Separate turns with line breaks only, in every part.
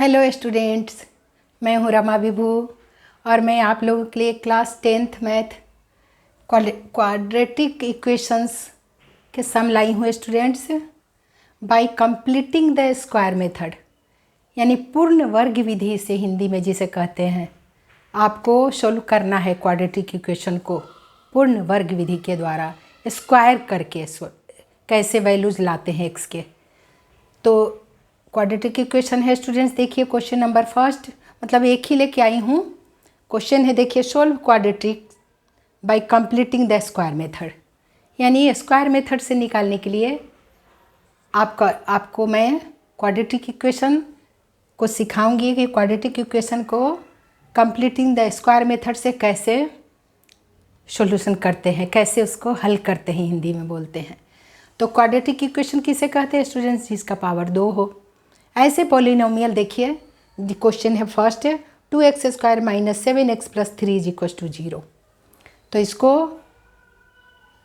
Hello students, मैं हूँ रमा विभू और मैं आप लोगों के लिए class 10th math quadratic equations के सम लाई हूँ students. Bye completing the square method, यानी पूर्ण वर्ग विधि से हिंदी में जिसे कहते हैं, आपको सोल्व करना है क्वाड्रेटिक इक्वेशन को पूर्ण वर्ग विधि के द्वारा स्क्वायर करके कैसे वैल्यूज लाते हैं एक्स के। तो क्वाड्रेटिक इक्वेशन है स्टूडेंट्स, देखिए क्वेश्चन नंबर फर्स्ट, मतलब एक ही लेके आई हूँ। क्वेश्चन है, देखिए, solve quadratic bye completing the square method, यानी स्क्वायर मेथड से निकालने के लिए आपको मैं क्वाड्रेटिक इक्वेशन को सिखाऊंगी कि क्वाड्रेटिक इक्वेशन को कंप्लीटिंग द स्क्वायर मेथड से कैसे सॉल्यूशन करते हैं, कैसे उसको हल करते हैं, हिंदी में बोलते हैं। तो क्वाड्रेटिक इक्वेशन किसे कहते हैं स्टूडेंट्स? जिसका पावर 2 हो। ऐसे पॉलिनोमियल, देखिए क्वेश्चन है फर्स्ट, 2x² - 7x + 3 = 0। तो इसको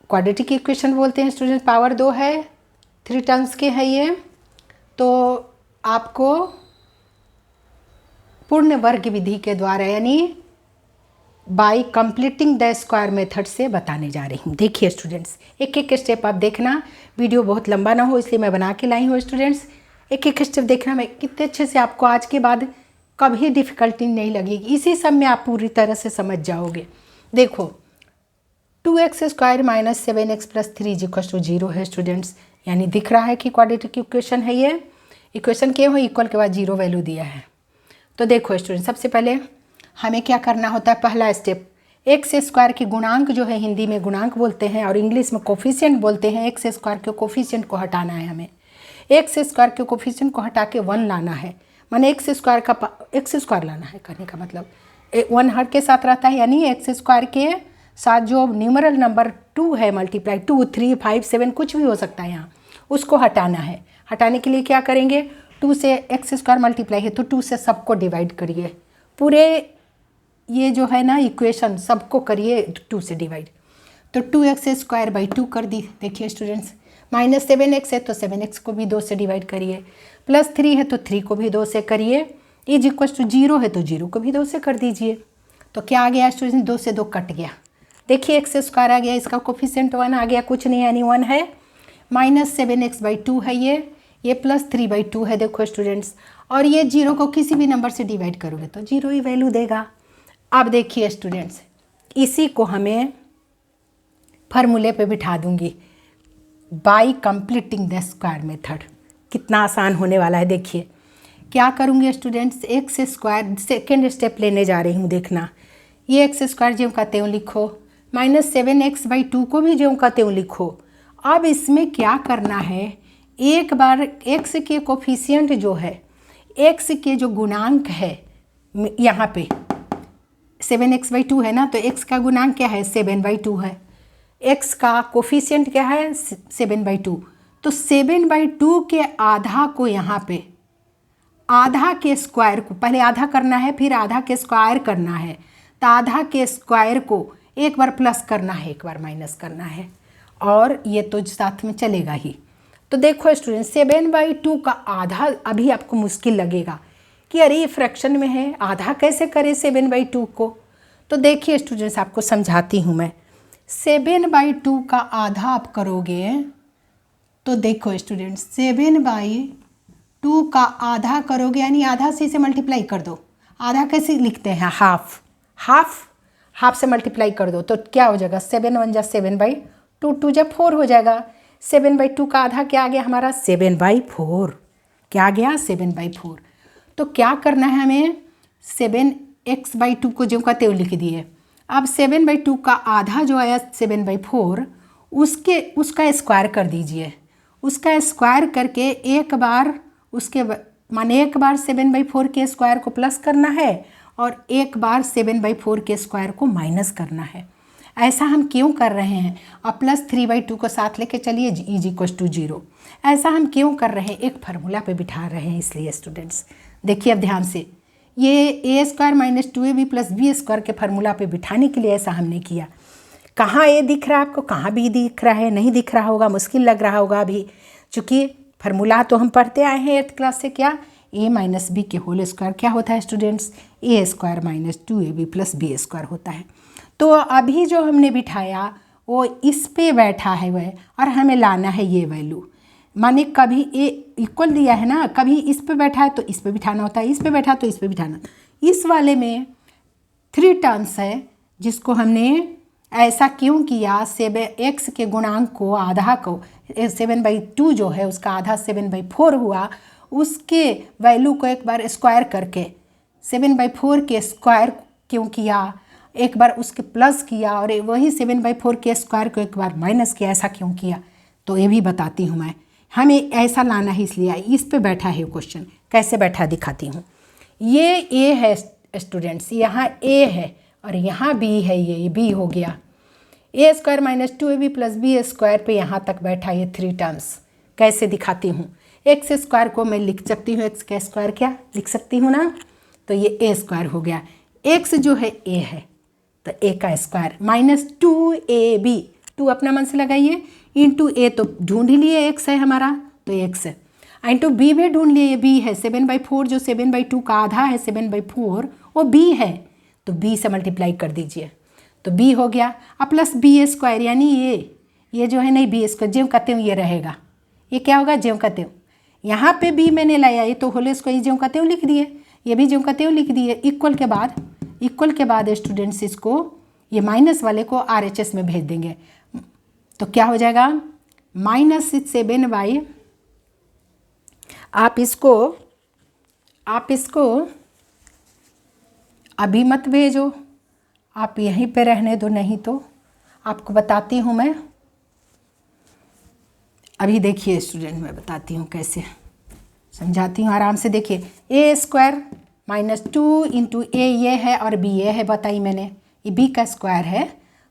क्वाड्रेटिक इक्वेशन बोलते हैं स्टूडेंट। पावर 2 है, 3 टर्म्स के है ये। तो आपको पूर्ण वर्ग विधि के द्वारा, यानी bye completing the square method से बताने जा रही हूँ। देखिए स्टूडेंट्स, एक एक स्टेप आप देखना, वीडियो बहुत लंबा ना हो इसलिए मैं बना के लाई हूँ स्टूडेंट्स। एक एक स्टेप देखना, मैं कितने अच्छे से आपको आज के बाद कभी डिफ़िकल्टी नहीं लगेगी, इसी सब में आप पूरी तरह से समझ जाओगे। देखो, 2x² - 7x + 3 = 0 है स्टूडेंट्स, यानी दिख रहा है कि क्वाड्रेटिक इक्वेशन है ये। इक्वेशन क्या हो, इक्वल के बाद 0 वैल्यू दिया है। तो देखो स्टूडेंट, सबसे पहले हमें क्या करना होता है, पहला स्टेप, x² के गुणांक जो है, हिंदी में गुणांक बोलते हैं और इंग्लिश में कोफिशिएंट बोलते हैं। x² के कोफिशिएंट को हटाना है हमें। x² के कोफिशिएंट को हटा के 1 लाना है, माने x² लाना है। कहने का मतलब 1 हर के साथ रहता है, यानी x² के साथ जो न्यूमरल नंबर 2 है, मल्टीप्लाई 2, 3, 5, 7 कुछ भी हो सकता है यहाँ, उसको हटाना है। हटाने के लिए क्या करेंगे, 2 से x² मल्टीप्लाई है तो 2 से सबको डिवाइड करिए, पूरे ये जो है ना इक्वेशन सबको करिए 2 से डिवाइड। तो 2x² / 2 कर दी। देखिए स्टूडेंट्स, -7x है तो 7x को भी 2 से डिवाइड करिए, +3 है तो 3 को भी 2 से करिए, = 0 है तो 0 को भी 2 से कर दीजिए। तो क्या आ गया स्टूडेंट, 2 से 2 कट गया। देखिए x² आ गया, इसका कोफिशिएंट 1 आ गया, कुछ नहीं यानी 1 है। -7x / 2 है ये +3/2 है। देखो स्टूडेंट्स, और ये 0 को किसी भी नंबर से डिवाइड करोगे तो 0 ही वैल्यू देगा। अब देखिए स्टूडेंट्स, इसी को हमें फार्मूले पे बिठा दूंगी bye completing the square method. कितना आसान होने वाला है, देखिए क्या करूँगी स्टूडेंट्स, x² सेकेंड स्टेप लेने जा रही हूँ। देखना, ये x² ज्यों का त्यों लिखो, -7x / 2 को भी ज्यों का त्यों लिखो। अब इसमें क्या करना है, एक बार x के कोफिशिएंट जो है, x के जो गुणांक है, यहाँ पे 7x / 2 है ना, तो x का गुणांक क्या है, 7/2 है। x का कोफिशिएंट क्या है, 7/2। तो 7/2 के आधा को यहाँ पे, आधा के स्क्वायर को पहले आधा करना है, फिर आधा के स्क्वायर करना है। तो आधा के स्क्वायर को एक बार प्लस करना है, एक बार माइनस करना है, और ये तो साथ में चलेगा ही। तो देखो स्टूडेंट, 7/2 का आधा अभी आपको मुश्किल लगेगा कि अरे ये फ्रैक्शन में है, आधा कैसे करें 7/2 को। तो देखिए स्टूडेंट्स, आपको समझाती हूँ मैं। 7/2 का आधा आप करोगे तो देखो स्टूडेंट्स, 7/2 का आधा करोगे, यानी आधा से इसे मल्टीप्लाई कर दो। आधा कैसे लिखते हैं, हाफ से मल्टीप्लाई कर दो तो क्या हो जाएगा, 7 × 1 = 7/2, 2 × 4 हो जाएगा। 7/2 का आधा क्या आ गया हमारा, 7/4। क्या आ गया, 7/4। तो क्या करना है हमें, 7x/2 को ज्यों का त्यों लिख दिए। अब 7/2 का आधा जो आया 7/4, उसका स्क्वायर कर दीजिए। उसका स्क्वायर करके एक बार उसके माने एक बार 7/4 के स्क्वायर को प्लस करना है और एक बार 7/4 के स्क्वायर को माइनस करना है। ऐसा हम क्यों कर रहे हैं, और +3/2 को साथ लेके चलिए, = 0। ऐसा हम क्यों कर रहे हैं, एक फार्मूला पे बिठा रहे हैं इसलिए स्टूडेंट्स। देखिए अब ध्यान से, ये a² - 2ab + b² के फार्मूला पे बिठाने के लिए ऐसा हमने किया। कहाँ ए दिख रहा है आपको, कहाँ बी दिख रहा है, नहीं दिख रहा होगा, मुश्किल लग रहा होगा अभी, चूँकि फार्मूला तो हम पढ़ते आए हैं 8th क्लास से। क्या ए माइनस बी के होल स्क्वायर क्या होता है students, A square minus 2ab plus B square होता है। तो अभी जो हमने बिठाया वो इस पे बैठा है वह, और हमें लाना है ये वैल्यू, माने कभी ए इक्वल दिया है ना, कभी इस पे बैठा है तो इस पे बिठाना होता है, इस पे बैठा तो इस पे बिठाना। इस वाले में 3 टर्म्स है जिसको हमने ऐसा क्यों किया, 7x के गुणांक को आधा को 7/2 जो है उसका आधा 7/4 हुआ, उसके वैल्यू को एक बार स्क्वायर करके 7/4 के स्क्वायर क्यों किया, एक बार उसके प्लस किया, और वही 7/4 के स्क्वायर को एक बार माइनस किया, ऐसा क्यों किया तो ये भी बताती हूँ मैं। हमें ऐसा लाना है इसलिए इस पे बैठा है क्वेश्चन, कैसे बैठा दिखाती हूँ। ये ए है स्टूडेंट्स, यहाँ ए है और यहाँ बी है, ये बी हो गया। A square minus 2ab plus B square पे यहाँ तक बैठा ये 3 टर्म्स। कैसे दिखाती हूँ, एक्स स्क्वायर को मैं लिख सकती हूँ, एक्स का स्क्वायर क्या लिख सकती हूँ ना, तो ये ए स्क्वायर हो गया। एक्स जो है ए है तो ए का स्क्वायर माइनस 2ab, 2 अपना मन से लगाइए, इंटू ए तो ढूंढ ही लिए एक्स है हमारा तो एक्स है, इंटू बी भी ढूंढ लिए बी है, 7/4 जो 7/2 का आधा है 7/4 वो बी है, तो बी से मल्टीप्लाई कर दीजिए तो बी हो गया। अब प्लस बी स्क्वायर यानी ये जो है नहीं बी स्क्वायर ज्यों का त्यों ये रहेगा, ये क्या होगा ज्यों का त्यों, यहाँ पे बी मैंने लाया ये तो होल स्क्वायर ज्यों का त्यों लिख दिए, ये भी ज्यों का त्यों लिख दिए। इक्वल के बाद स्टूडेंट्स इसको ये माइनस वाले को RHS में भेज देंगे तो क्या हो जाएगा -7/, आप इसको अभी मत भेजो, आप यहीं पे रहने दो, नहीं तो आपको बताती हूँ मैं। अभी देखिए स्टूडेंट मैं बताती हूँ कैसे समझाती हूँ, आराम से देखिए। ए स्क्वायर माइनस 2 इंटू ए ये है और बी ये है, बताई मैंने, ये बी का स्क्वायर है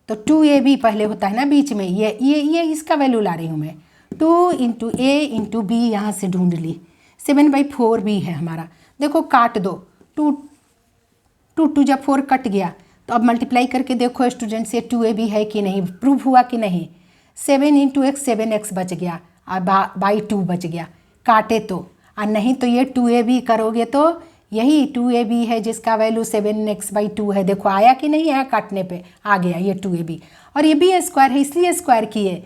तो 2ab पहले होता है ना बीच में, ये इसका वैल्यू ला रही हूँ मैं, 2 इंटू ए इंटू बी यहाँ से ढूंढ ली, 7/4 बी है हमारा। देखो काट दो, 2 जब 4 कट गया तो अब मल्टीप्लाई करके देखो स्टूडेंट्स ये 2ab है कि नहीं, प्रूव हुआ कि नहीं। 7 इंटू एक्स 7x बच गया और बाई 2 बच गया, काटे तो, और नहीं तो ये 2ab करोगे तो यही 2ab है जिसका वैल्यू 7x/2 है, देखो आया कि नहीं आया, काटने पे आ गया ये 2ab, और ये बी स्क्वायर है इसलिए स्क्वायर किए,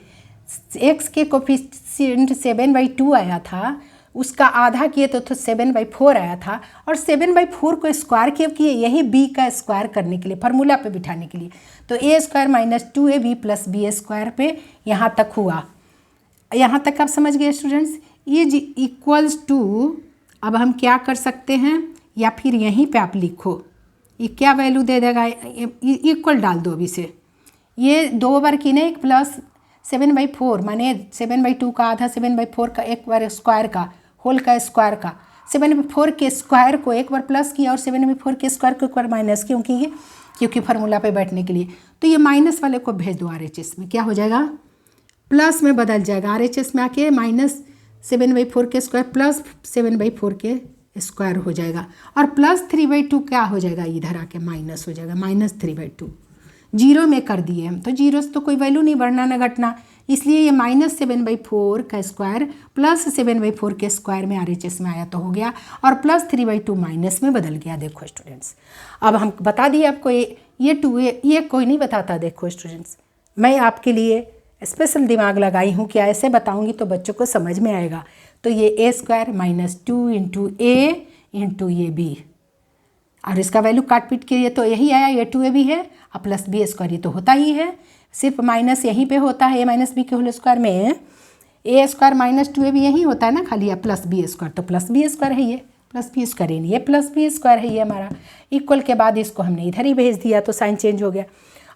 x के कोफिशिएंट 7/2 आया था, उसका आधा किए तो 7/4 आया था, और 7/4 को स्क्वायर क्यों किए, यही b का स्क्वायर करने के लिए, फार्मूला पे बिठाने के लिए। तो a square minus 2ab plus B square पे यहाँ तक हुआ, यहाँ तक आप समझ गए स्टूडेंट्स। ये इक्वल्स टू, अब हम क्या कर सकते हैं, या फिर यहीं पे आप लिखो ये क्या वैल्यू दे देगा, इक्वल डाल दो अभी से, ये 2 बार की नहीं प्लस 7/4 माने 7/2 का आधा 7/4 का एक बार स्क्वायर का होल का स्क्वायर का 7/4 के स्क्वायर को एक बार प्लस किया और 7/4 के स्क्वायर को एक बार माइनस, क्योंकि फार्मूला पे बैठने के लिए। तो ये माइनस वाले को भेज दो RHS में, क्या हो जाएगा प्लस में बदल जाएगा, RHS में आके -7/4 के स्क्वायर प्लस 7/4 के स्क्वायर हो जाएगा, और प्लस 3/2 क्या हो जाएगा, इधर आके माइनस हो जाएगा, -3/2 जीरो में कर दिए हम, तो जीरो से तो कोई वैल्यू नहीं बढ़ना ना घटना, इसलिए ये -7/4 का स्क्वायर प्लस 7/4 के स्क्वायर में RHS में आया तो हो गया, और प्लस 3/2 माइनस में बदल गया। देखो स्टूडेंट्स अब हम बता दिए आपको, ये 2 ये कोई नहीं बताता। देखो स्टूडेंट्स मैं आपके लिए स्पेशल दिमाग लगाई हूँ कि ऐसे बताऊँगी तो बच्चों को समझ में आएगा। तो ये a square minus 2 into A into ये बी, और इसका वैल्यू काट पीट के ये तो यही आया, ये 2ab है और प्लस बी स्क्वायर, ये तो होता ही है, सिर्फ माइनस यहीं पे होता है, a माइनस बी के होल स्क्वायर में a स्क्वायर माइनस 2ab यही होता है ना खाली, प्लस बी स्क्वायर, तो प्लस बी स्क्वायर है ये, प्लस बी स्क्वायर है ये, प्लस बी स्क्वायर है ये हमारा। इक्वल के बाद इसको हमने इधर ही भेज दिया तो साइन चेंज हो गया।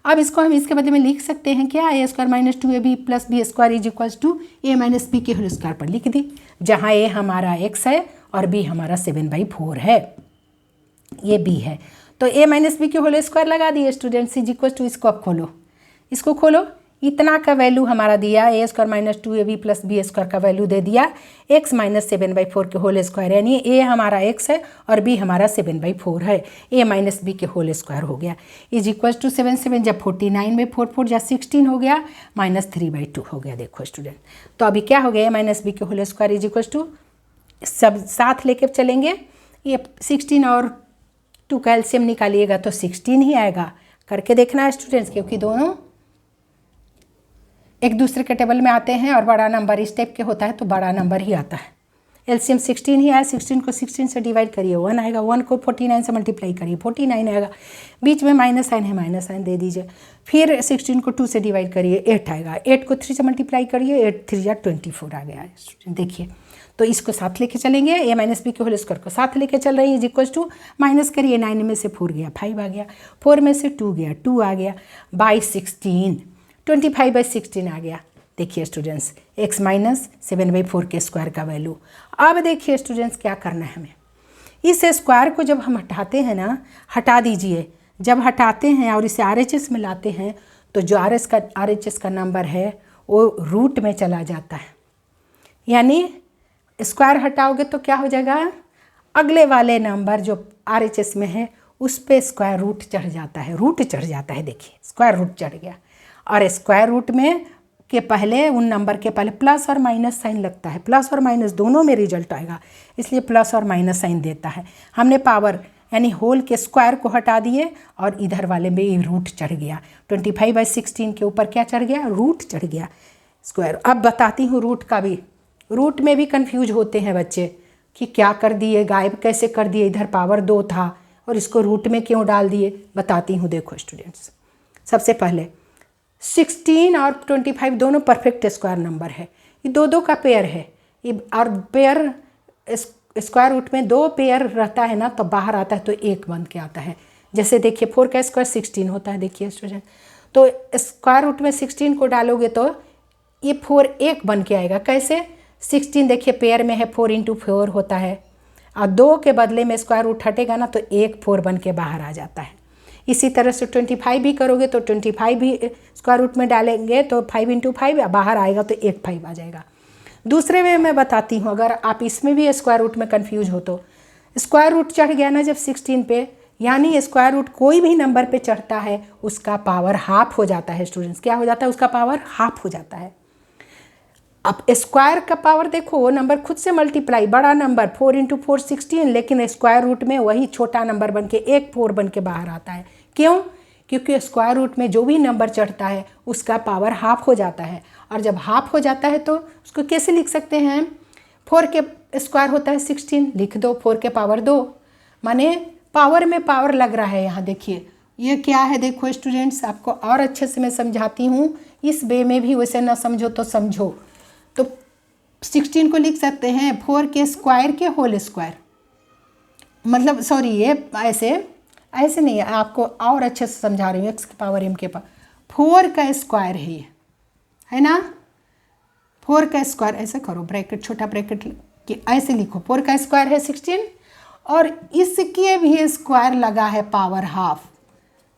अब इसको हम इसके बदले में लिख सकते हैं क्या, a square minus 2ab plus B square is equals to a minus B के होल स्क्वायर पर लिख दी, जहाँ a हमारा x है और b हमारा 7/4 है, ये b है। तो a माइनस बी के होल स्क्वायर लगा दिए स्टूडेंट्स इज इक्वल्स टू, इसको अब खोलो, इसको खोलो, इतना का वैल्यू हमारा दिया, a square minus 2ab plus B square का वैल्यू दे दिया x माइनस 7/4 के होल स्क्वायर, यानी a हमारा x है और b हमारा 7/4 है, a माइनस बी के होल स्क्वायर हो गया इज इक्वल्स टू 7 जब 49 में 4 जा 16 हो गया, -3/2 हो गया। देखो स्टूडेंट तो अभी क्या हो गया, a माइनस बी के whole square is equals to सब साथ लेके चलेंगे। ये 16 और 2 का एलसीएम निकालिएगा तो 16 ही आएगा। करके देखना है स्टूडेंट्स, क्योंकि दोनों एक दूसरे के टेबल में आते हैं और बड़ा नंबर इस टाइप के होता है तो बड़ा नंबर ही आता है। एलसीएम 16 ही आया। 16 को 16 से डिवाइड करिए 1 आएगा। 1 को 49 से मल्टीप्लाई करिए 49 आएगा। बीच में माइनस साइन है, माइनस साइन दे दीजिए। फिर 16 को 2 से डिवाइड करिए 8 आएगा। 8 को 3 से मल्टीप्लाई करिए 8 3 या 24 आ गया। देखिए तो इसको साथ लेके चलेंगे। ए माइनस बी के होल स्क्वायर को साथ लेके चल रही है इज इक्वल टू माइनस करिए। 9 में से 4 गया 5 आ गया। 4 में से 2 गया 2 आ गया। बाई 16 25/16 आ गया। देखिए स्टूडेंट्स x माइनस 7/4 के स्क्वायर का वैल्यू। अब देखिए स्टूडेंट्स क्या करना है हमें। इस स्क्वायर को जब हम हटाते हैं ना, हटा दीजिए। जब हटाते हैं और इसे RHS में लाते हैं तो जो RHS का नंबर है वो रूट में चला जाता है। यानी स्क्वायर हटाओगे तो क्या हो जाएगा, अगले वाले नंबर जो RHS में है उस पर स्क्वायर रूट चढ़ जाता है। रूट चढ़ जाता है। देखिए स्क्वायर रूट चढ़ गया। और स्क्वायर रूट में के पहले उन नंबर के पहले प्लस और माइनस साइन लगता है। प्लस और माइनस दोनों में रिजल्ट आएगा, इसलिए प्लस और माइनस साइन देता है। हमने पावर यानी होल के स्क्वायर को हटा दिए और इधर वाले में रूट चढ़ गया। 25/16 के ऊपर क्या चढ़ गया, रूट चढ़ गया स्क्वायर। अब बताती हूँ रूट का भी। रूट में भी कंफ्यूज होते हैं बच्चे कि क्या कर दिए, गायब कैसे कर दिए, इधर पावर 2 था और इसको रूट में क्यों डाल दिए। बताती हूँ। देखो स्टूडेंट्स, सबसे पहले 16 और 25 दोनों परफेक्ट स्क्वायर नंबर है। ये दो का पेयर है। ये और पेयर स्क्वायर रूट में 2 पेयर रहता है ना, तो बाहर आता है तो 1 बन के आता है। जैसे देखिए 4 का स्क्वायर 16 होता है। देखिए स्टूडेंट, तो स्क्वायर रूट में 16 को डालोगे तो ये 4 1 बन के आएगा। कैसे, 16 देखिए पेयर में है 4 × 4 होता है और 2 के बदले में स्क्वायर रूट हटेगा ना तो 1 4 बन के बाहर आ जाता है। इसी तरह से 25 भी करोगे तो 25 भी स्क्वायर रूट में डालेंगे तो 5 × 5 बाहर आएगा तो 1 5 आ जाएगा। दूसरे वे मैं बताती हूँ, अगर आप इसमें भी स्क्वायर रूट में कंफ्यूज हो तो स्क्वायर रूट चढ़ गया ना जब 16 पे, यानी स्क्वायर रूट कोई भी नंबर पे चढ़ता है उसका पावर हाफ हो जाता है। स्टूडेंट्स क्या हो जाता है, उसका पावर हाफ हो जाता है। अब स्क्वायर का पावर देखो, वो नंबर खुद से मल्टीप्लाई, बड़ा नंबर 4 × 4 16, लेकिन स्क्वायर रूट में वही छोटा नंबर बन के 1 4 बन के बाहर आता है। क्यों, क्योंकि स्क्वायर रूट में जो भी नंबर चढ़ता है उसका पावर हाफ हो जाता है। और जब हाफ हो जाता है तो उसको कैसे लिख सकते हैं, 4 के स्क्वायर होता है 16, लिख दो 4 के पावर 2, माने पावर में पावर लग रहा है। यहाँ देखिए ये क्या है, देखो स्टूडेंट्स आपको और अच्छे से मैं समझाती हूँ। इस वे में भी वैसे ना समझो तो समझो। तो 16 को लिख सकते हैं 4 के स्क्वायर के होल स्क्वायर, मतलब सॉरी ये ऐसे नहीं है, आपको और अच्छे से समझा रही हूँ। x की पावर m के पावर 4 का स्क्वायर है ये, है ना। 4 का स्क्वायर ऐसे करो, ब्रैकेट छोटा ब्रैकेट कि ऐसे लिखो 4 का स्क्वायर है 16 और इसके भी स्क्वायर लगा है पावर हाफ।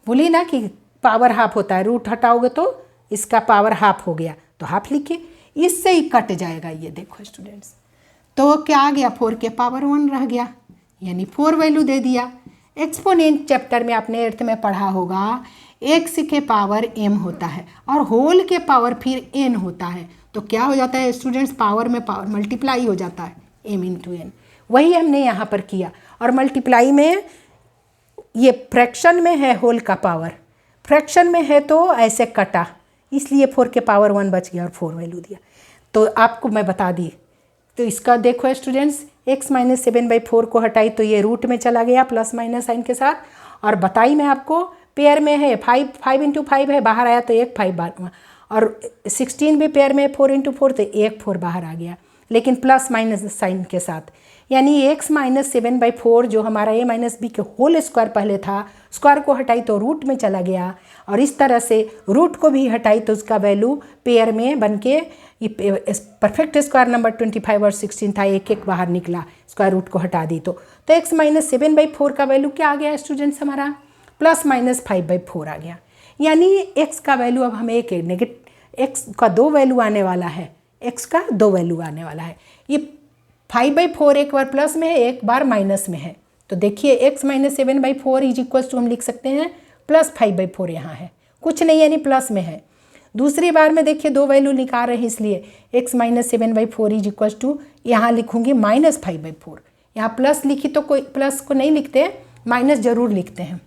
बोली ना कि पावर हाफ होता है, रूट हटाओगे तो इसका पावर हाफ हो गया तो हाफ लिखिए, इससे ही कट जाएगा। ये देखो स्टूडेंट्स, तो क्या आ गया, 4 के पावर 1 रह गया, यानी 4 वैल्यू दे दिया। एक्सपोनेंट चैप्टर में आपने 8th में पढ़ा होगा, x के पावर m होता है और होल के पावर फिर n होता है। तो क्या हो जाता है स्टूडेंट्स, पावर में पावर मल्टीप्लाई हो जाता है, m × n। वही हमने यहाँ पर किया। और मल्टीप्लाई में ये फ्रैक्शन में है, होल का पावर फ्रैक्शन में है तो ऐसे कटा, इसलिए 4 के पावर 1 बच गया और 4 वैल्यू दिया। तो आपको मैं बता दी। तो इसका देखो स्टूडेंट्स, x माइनस 7/4 को हटाई तो ये रूट में चला गया प्लस माइनस साइन के साथ। और बताई मैं आपको पेयर में है 5 × 5 है, बाहर आया तो 1 5 और 16 भी पेयर में 4 × 4 तो 1 4 बाहर आ गया, लेकिन प्लस माइनस साइन के साथ। यानी x माइनस 7/4 जो हमारा a माइनस बी के होल स्क्वायर पहले था, स्क्वायर को हटाई तो रूट में चला गया और इस तरह से रूट को भी हटाई तो उसका वैल्यू पेयर में बन के ये परफेक्ट स्क्वायर नंबर 25 और 16 था, 1 1 बाहर निकला, स्क्वायर रूट को हटा दी तो x माइनस 7/4 का वैल्यू क्या आ गया स्टूडेंट्स, हमारा प्लस माइनस 5/4 आ गया। यानी x का वैल्यू अब हमें एक नेगेटिव x का 2 वैल्यू आने वाला है, x का 2 वैल्यू आने वाला है। ये 5/4 एक बार प्लस में है, एक बार माइनस में है। तो देखिए x minus 7/4 is equal to हम लिख सकते हैं प्लस 5/4, यहाँ है कुछ नहीं यानी प्लस में है। दूसरी बार में देखिए 2 वैल्यू निकाल रहे हैं, इसलिए x minus 7/4 is equal to, यहाँ लिखूंगी -5/4। यहाँ प्लस लिखी तो कोई प्लस को नहीं लिखते, माइनस जरूर लिखते हैं।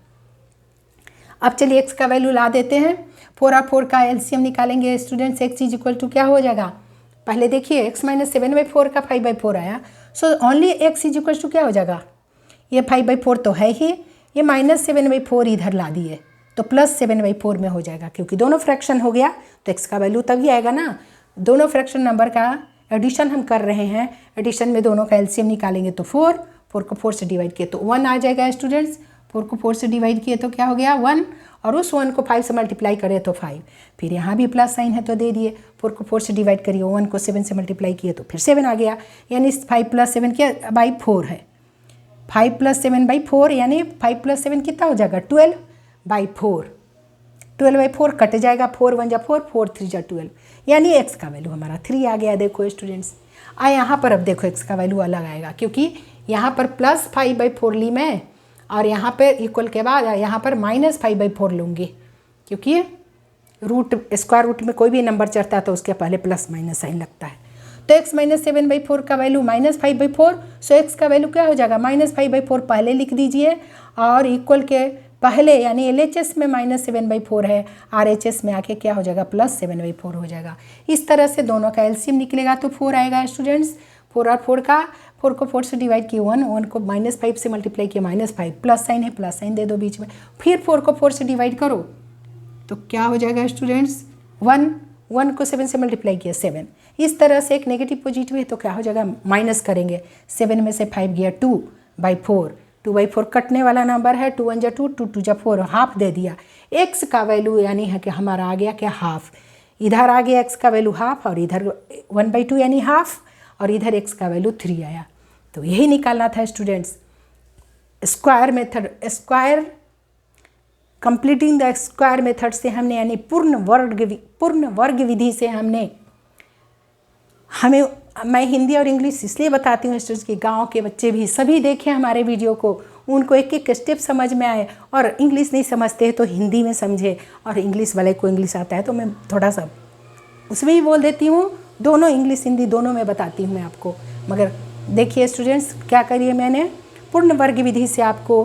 अब चलिए x का वैल्यू ला देते हैं। 4 और 4 का एलसीएम निकालेंगे students. x is equal to क्या हो जाएगा, पहले देखिए x माइनस 7/4 का 5/4 आया, so only x is equal to क्या हो जाएगा, ये 5/4 तो है ही, ये -7/4 इधर ला दिए तो +7/4 में हो जाएगा, क्योंकि दोनों फ्रैक्शन हो गया तो x का वैल्यू तभी आएगा ना। दोनों फ्रैक्शन नंबर का एडिशन हम कर रहे हैं, एडिशन में दोनों का एलसीएम निकालेंगे तो 4 को 4 से डिवाइड किए तो 1 आ जाएगा स्टूडेंट्स। 4 को 4 से डिवाइड किए तो क्या हो गया 1, और उस 1 को 5 से मल्टीप्लाई करें तो 5, फिर यहाँ भी प्लस साइन है तो दे दिए। 4 को 4 से डिवाइड करिए, 1 को 7 से मल्टीप्लाई किए तो फिर 7 आ गया, यानी 5 + 7 क्या बाई 4 है। 5 + 7/4 यानी 5 + 7 कितना हो जाएगा 12/4। 12/4 कट जाएगा, 4 × 1 = 4, 4 × 3 = 12, यानी x का वैल्यू हमारा 3 आ गया। देखो स्टूडेंट्स, यहाँ पर अब देखो x का वैल्यू अलग आएगा, क्योंकि यहाँ पर +5/4 ली मैं, और यहाँ पर इक्वल के बाद यहाँ पर -5/4 लूँगी, क्योंकि स्क्वायर रूट में कोई भी नंबर चढ़ता है तो उसके पहले प्लस माइनस साइन लगता है। तो x माइनस 7/4 का वैल्यू -5/4, सो x का वैल्यू क्या हो जाएगा -5/4 पहले लिख दीजिए, और इक्वल के पहले यानी LHS में -7/4 है, RHS में आके क्या हो जाएगा +7/4 हो जाएगा। इस तरह से दोनों का एलसीएम निकलेगा तो 4 आएगा स्टूडेंट्स। 4 और 4 का 4 को 4 से डिवाइड किए 1 को -5 से मल्टीप्लाई किए -5, प्लस साइन है प्लस साइन दे दो बीच में, फिर 4 को 4 से डिवाइड करो तो क्या हो जाएगा स्टूडेंट्स 1 को 7 से मल्टीप्लाई किया 7। इस तरह से एक नेगेटिव पॉजिटिव है तो क्या हो जाएगा माइनस करेंगे, 7 में से 5 गया 2/4, 2/4 कटने वाला नंबर है, 2 × 1 = 2, 2 × 2 = 4, हाफ दे दिया। x का वैल्यू यानी है कि हमारा आ गया क्या हाफ, इधर आ गया x का वैल्यू हाफ, और इधर 1/2 यानी हाफ, और इधर x का वैल्यू 3 आया। तो यही निकालना था students. Square method, square completing the square method से हमने यानी पूर्ण वर्ग विधि से मैं हिंदी और इंग्लिश इसलिए बताती हूँ स्टूडेंट्स कि गांव के बच्चे भी सभी देखें हमारे वीडियो को, उनको एक एक स्टेप समझ में आए, और इंग्लिश नहीं समझते तो हिंदी में समझे, और इंग्लिश वाले को इंग्लिश आता है तो मैं थोड़ा सा उसमें ही बोल देती हूँ, दोनों इंग्लिश हिंदी दोनों में बताती हूँ मैं आपको। मगर देखिए स्टूडेंट्स क्या करिए, मैंने पूर्ण वर्ग विधि से आपको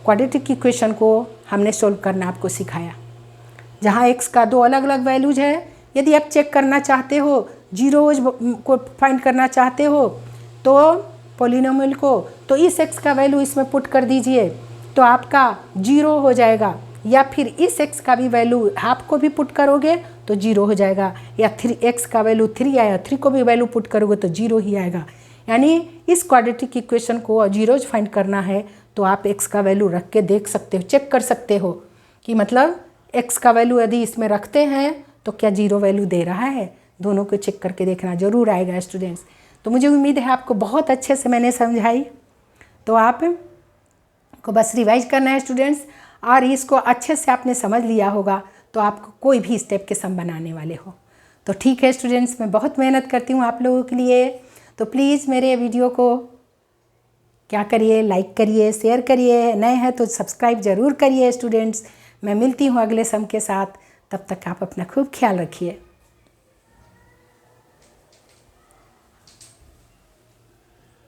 क्वाड्रेटिक इक्वेशन को हमने सोल्व करना आपको सिखाया, जहाँ x का 2 अलग अलग वैल्यूज है। यदि आप चेक करना चाहते हो, जीरोज को फाइंड करना चाहते हो तो पॉलिनोमियल को, तो इस x का वैल्यू इसमें पुट कर दीजिए तो आपका 0 हो जाएगा, या फिर इस x का भी वैल्यू हाफ को भी पुट करोगे तो 0 हो जाएगा, या x का वैल्यू 3 आया, 3 को भी वैल्यू पुट करोगे तो 0 ही आएगा। यानी इस क्वाड्रेटिक इक्वेशन को जीरोज फाइंड करना है तो आप x का वैल्यू रख के देख सकते हो, चेक कर सकते हो कि मतलब x का वैल्यू यदि इसमें रखते हैं तो क्या 0 वैल्यू दे रहा है। दोनों को चेक करके देखना जरूर आएगा स्टूडेंट्स। तो मुझे उम्मीद है आपको बहुत अच्छे से मैंने समझाई, तो आप को बस रिवाइज करना है स्टूडेंट्स, और इसको अच्छे से आपने समझ लिया होगा तो आपको कोई भी स्टेप के सम बनाने वाले हो। तो ठीक है स्टूडेंट्स, मैं बहुत मेहनत करती हूँ आप लोगों के लिए, तो प्लीज़ मेरे वीडियो को क्या करिए, लाइक करिए, शेयर करिए, नए हैं तो सब्सक्राइब ज़रूर करिए स्टूडेंट्स। मैं मिलती हूँ अगले सम के साथ, तब तक आप अपना खूब ख्याल रखिए।